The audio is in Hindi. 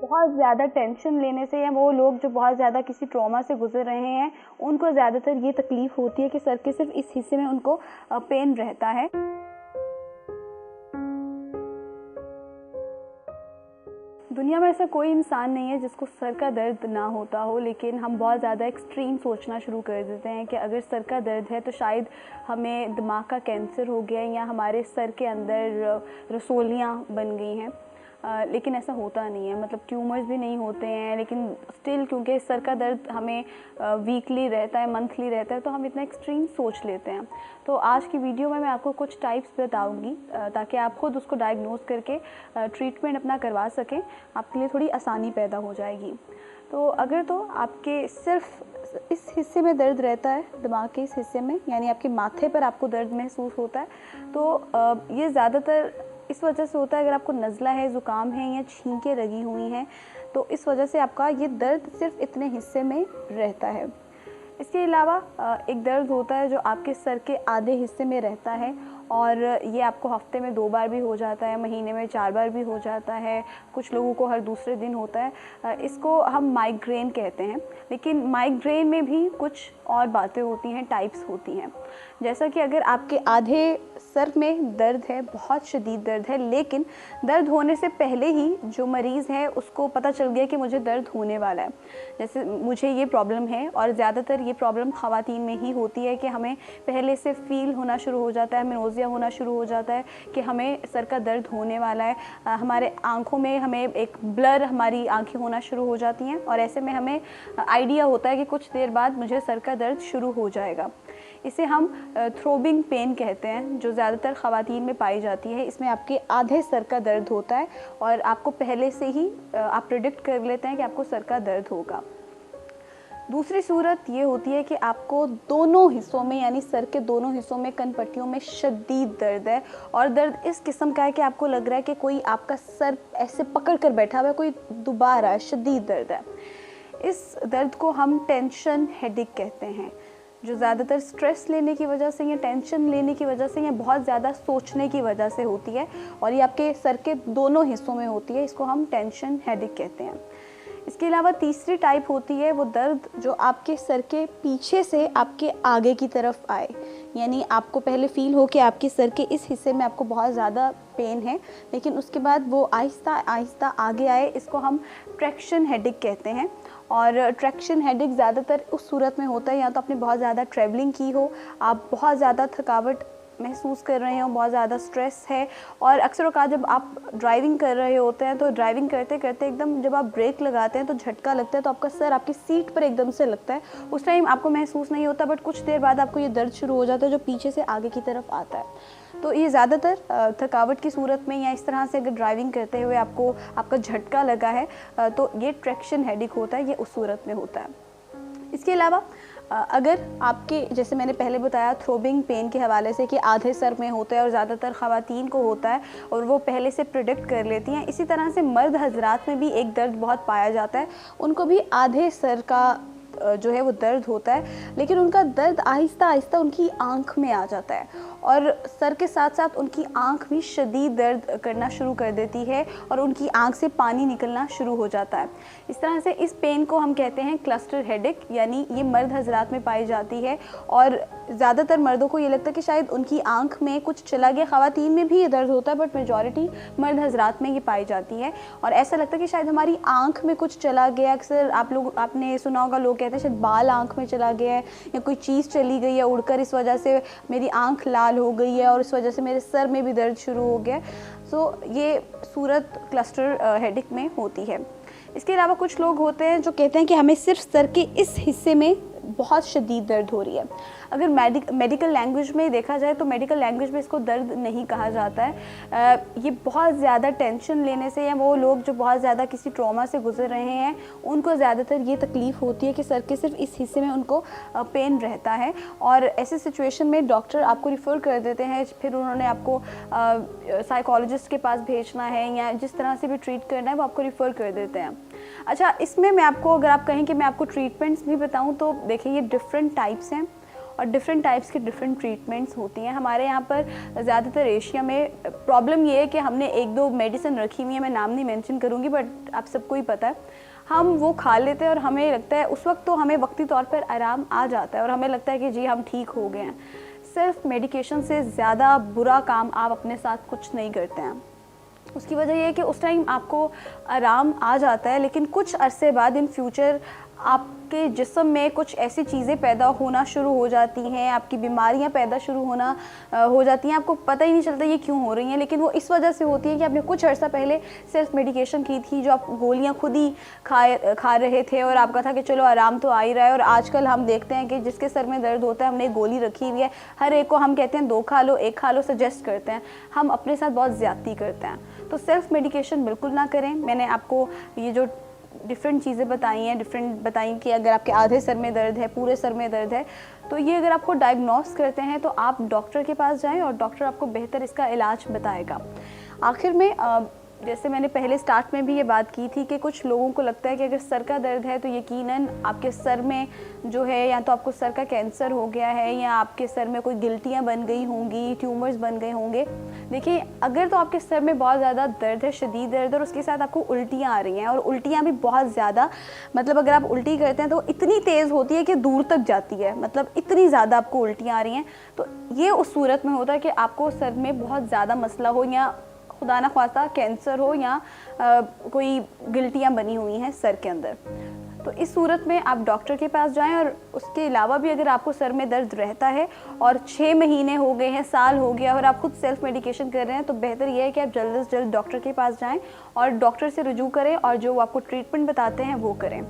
बहुत ज़्यादा टेंशन लेने से या वो लोग जो बहुत ज़्यादा किसी ट्रॉमा से गुजर रहे हैं उनको ज़्यादातर ये तकलीफ़ होती है कि सर के सिर्फ इस हिस्से में उनको पेन रहता है। दुनिया में ऐसा कोई इंसान नहीं है जिसको सर का दर्द ना होता हो, लेकिन हम बहुत ज़्यादा एक्सट्रीम सोचना शुरू कर देते हैं कि अगर सर का दर्द है तो शायद हमें दिमाग का कैंसर हो गया है या हमारे सर के अंदर रसोलियाँ बन गई हैं। लेकिन ऐसा होता नहीं है, मतलब ट्यूमर्स भी नहीं होते हैं, लेकिन स्टिल क्योंकि सर का दर्द हमें वीकली रहता है, मंथली रहता है, तो हम इतना एक्सट्रीम सोच लेते हैं। तो आज की वीडियो में मैं आपको कुछ टाइप्स बताऊंगी ताकि आप खुद उसको डायग्नोज करके ट्रीटमेंट अपना करवा सकें, आपके लिए थोड़ी आसानी पैदा हो जाएगी। तो अगर तो आपके सिर्फ इस हिस्से में दर्द रहता है, दिमाग के इस हिस्से में, यानी आपके माथे पर आपको दर्द महसूस होता है, तो ये ज़्यादातर इस वजह से होता है अगर आपको नज़ला है, ज़ुकाम है या छींकें लगी हुई हैं, तो इस वजह से आपका ये दर्द सिर्फ इतने हिस्से में रहता है। इसके अलावा एक दर्द होता है जो आपके सर के आधे हिस्से में रहता है और ये आपको हफ्ते में 2 बार भी हो जाता है, महीने में 4 बार भी हो जाता है, कुछ लोगों को हर दूसरे दिन होता है। इसको हम माइग्रेन कहते हैं, लेकिन माइग्रेन में भी कुछ और बातें होती हैं, टाइप्स होती हैं। जैसा कि अगर आपके आधे सर में दर्द है, बहुत शदीद दर्द है, लेकिन दर्द होने से पहले ही जो मरीज़ है उसको पता चल गया कि मुझे दर्द होने वाला है, जैसे मुझे ये प्रॉब्लम है, और ज़्यादातर ये प्रॉब्लम ख़वातीन में ही होती है कि हमें पहले से फ़ील होना शुरू हो जाता है, हमें नोज़िया होना शुरू हो जाता है कि हमें सर का दर्द होने वाला है। हमारे आँखों में हमें एक ब्लर, हमारी आँखें होना शुरू हो जाती हैं और ऐसे में हमें आइडिया होता है कि कुछ देर बाद मुझे सर का दर्द शुरू हो जाएगा। इसे हम थ्रोबिंग पेन कहते हैं, जो ज़्यादातर ख़वातीन में पाई जाती है। इसमें आपके आधे सर का दर्द होता है और आपको पहले से ही आप प्रेडिक्ट कर लेते हैं कि आपको सर का दर्द होगा। दूसरी सूरत ये होती है कि आपको दोनों हिस्सों में, यानी सर के दोनों हिस्सों में, कनपट्टियों में शदीद दर्द है, और दर्द इस किस्म का है कि आपको लग रहा है कि कोई आपका सर ऐसे पकड़ कर बैठा हुआ है, कोई दबा रहा है, शदीद दर्द है। इस दर्द को हम टेंशन हेडेक कहते हैं, जो ज़्यादातर स्ट्रेस लेने की वजह से या टेंशन लेने की वजह से या बहुत ज़्यादा सोचने की वजह से होती है, और ये आपके सर के दोनों हिस्सों में होती है। इसको हम टेंशन हेडेक कहते हैं। इसके अलावा तीसरी टाइप होती है वो दर्द जो आपके सर के पीछे से आपके आगे की तरफ आए, यानी आपको पहले फ़ील हो कि आपके सर के इस हिस्से में आपको बहुत ज़्यादा पेन है, लेकिन उसके बाद वो आहिस्ता आहिस्ता आगे आए। इसको हम ट्रैक्शन हेडेक कहते हैं। और ट्रैक्शन हेडेक ज़्यादातर उस सूरत में होता है या तो आपने बहुत ज़्यादा ट्रैवलिंग की हो, आप बहुत ज़्यादा थकावट महसूस कर रहे हो, बहुत ज़्यादा स्ट्रेस है, और अक्सर औक़ात जब आप ड्राइविंग कर रहे होते हैं तो ड्राइविंग करते करते एकदम जब आप ब्रेक लगाते हैं तो झटका लगता है, तो आपका सर आपकी सीट पर एकदम से लगता है। उस टाइम आपको महसूस नहीं होता, बट कुछ देर बाद आपको ये दर्द शुरू हो जाता है जो पीछे से आगे की तरफ आता है। तो ये ज़्यादातर थकावट की सूरत में या इस तरह से अगर ड्राइविंग करते हुए आपको आपका झटका लगा है तो ये ट्रैक्शन हेडेक होता है, ये उस सूरत में होता है। इसके अलावा अगर आपके, जैसे मैंने पहले बताया थ्रोबिंग पेन के हवाले से, कि आधे सर में होता है और ज़्यादातर ख़वातीन को होता है और वो पहले से प्रेडिक्ट कर लेती हैं, इसी तरह से मर्द हजरात में भी एक दर्द बहुत पाया जाता है। उनको भी आधे सर का जो है वो दर्द होता है, लेकिन उनका दर्द आहिस्ता आहिस्ता उनकी आँख में आ जाता है और सर के साथ साथ उनकी आँख भी शदीद दर्द करना शुरू कर देती है और उनकी आँख से पानी निकलना शुरू हो जाता है। इस तरह से इस पेन को हम कहते हैं क्लस्टर हेडेक, यानी ये मर्द हजरात में पाई जाती है और ज़्यादातर मर्दों को ये लगता है कि शायद उनकी आँख में कुछ चला गया। ख़वातीन में भी ये दर्द होता है, बट मेजॉरिटी मर्द हजरात में ये पाई जाती है और ऐसा लगता है कि शायद हमारी आँख में कुछ चला गया। अक्सर आपने सुना होगा, लोग कहते हैं शायद बाल आँख में चला गया है या कोई चीज़ चली गई है उड़कर, इस वजह से मेरी आँख लाल हो गई है और इस वजह से मेरे सर में भी दर्द शुरू हो गया। सो ये सूरत क्लस्टर हेडेक में होती है। इसके अलावा कुछ लोग होते हैं जो कहते हैं कि हमें सिर्फ सर के इस हिस्से में बहुत शदीद दर्द हो रही है। अगर मेडिकल लैंग्वेज में देखा जाए तो मेडिकल लैंग्वेज में इसको दर्द नहीं कहा जाता है। ये बहुत ज़्यादा टेंशन लेने से, या वो लोग जो बहुत ज़्यादा किसी ट्रॉमा से गुजर रहे हैं उनको ज़्यादातर ये तकलीफ़ होती है कि सर के सिर्फ इस हिस्से में उनको पेन रहता है, और ऐसे सिचुएशन में डॉक्टर आपको रिफ़र कर देते हैं। फिर उन्होंने आपको साइकोलॉजिस्ट के पास भेजना है या जिस तरह से भी ट्रीट करना है वो आपको रिफ़र कर देते हैं। अच्छा, इसमें मैं आपको, अगर आप कहें कि मैं आपको ट्रीटमेंट्स भी बताऊं, तो देखिए ये डिफरेंट टाइप्स हैं और डिफरेंट टाइप्स की डिफरेंट ट्रीटमेंट्स होती हैं। हमारे यहाँ पर ज़्यादातर एशिया में प्रॉब्लम ये है कि हमने एक दो मेडिसिन रखी हुई है, मैं नाम नहीं मेंशन करूँगी बट आप सबको ही पता है, हम वो खा लेते हैं और हमें लगता है उस वक्त तो हमें वक्ती तौर पर आराम आ जाता है और हमें लगता है कि जी हम ठीक हो गए हैं। सिर्फ मेडिकेशन से ज़्यादा बुरा काम आप अपने साथ कुछ नहीं करते हैं। उसकी वजह ये है कि उस टाइम आपको आराम आ जाता है, लेकिन कुछ अरसे बाद इन फ्यूचर आपके जिस्म में कुछ ऐसी चीज़ें पैदा होना शुरू हो जाती हैं, आपकी बीमारियां पैदा शुरू होना हो जाती हैं, आपको पता ही नहीं चलता ये क्यों हो रही हैं, लेकिन वो इस वजह से होती है कि आपने कुछ अर्सा पहले सेल्फ मेडिकेशन की थी, जो आप गोलियां खुद ही खा रहे थे और आपका था कि चलो आराम तो आ ही रहा है। और आजकल हम देखते हैं कि जिसके सर में दर्द होता है हमने एक गोली रखी हुई है, हर एक को हम कहते हैं 2 खा लो 1 खा लो सजेस्ट करते हैं, हम अपने साथ बहुत ज़्यादती करते हैं। तो सेल्फ मेडिकेशन बिल्कुल ना करें। मैंने आपको ये जो डिफरेंट चीज़ें बताई हैं, डिफरेंट बताई कि अगर आपके आधे सर में दर्द है, पूरे सर में दर्द है, तो ये अगर आपको डायग्नोस करते हैं तो आप डॉक्टर के पास जाएं और डॉक्टर आपको बेहतर इसका इलाज बताएगा। आखिर में जैसे मैंने पहले स्टार्ट में भी ये बात की थी कि कुछ लोगों को लगता है कि अगर सर का दर्द है तो यकीनन आपके सर में जो है या तो आपको सर का कैंसर हो गया है या आपके सर में कोई गिल्टियाँ बन गई होंगी, ट्यूमर्स बन गए होंगे। देखिए, अगर तो आपके सर में बहुत ज़्यादा दर्द है, शदीद दर्द, और उसके साथ आपको उल्टियाँ आ रही हैं और उल्टियाँ भी बहुत ज़्यादा, मतलब अगर आप उल्टी करते हैं तो इतनी तेज़ होती है कि दूर तक जाती है, मतलब इतनी ज़्यादा आपको उल्टियाँ आ रही हैं, तो ये उस सूरत में होता है कि आपको सर में बहुत ज़्यादा मसला हो या खुदा ना ख्वास्ता कैंसर हो या कोई गिल्टियाँ बनी हुई हैं सर के अंदर। तो इस सूरत में आप डॉक्टर के पास जाएं। और उसके अलावा भी अगर आपको सर में दर्द रहता है और 6 महीने हो गए हैं, साल हो गया और आप खुद सेल्फ मेडिकेशन कर रहे हैं, तो बेहतर यह है कि आप जल्द से जल्द डॉक्टर के पास जाएं और डॉक्टर से रुजू करें और जो आपको ट्रीटमेंट बताते हैं वो करें।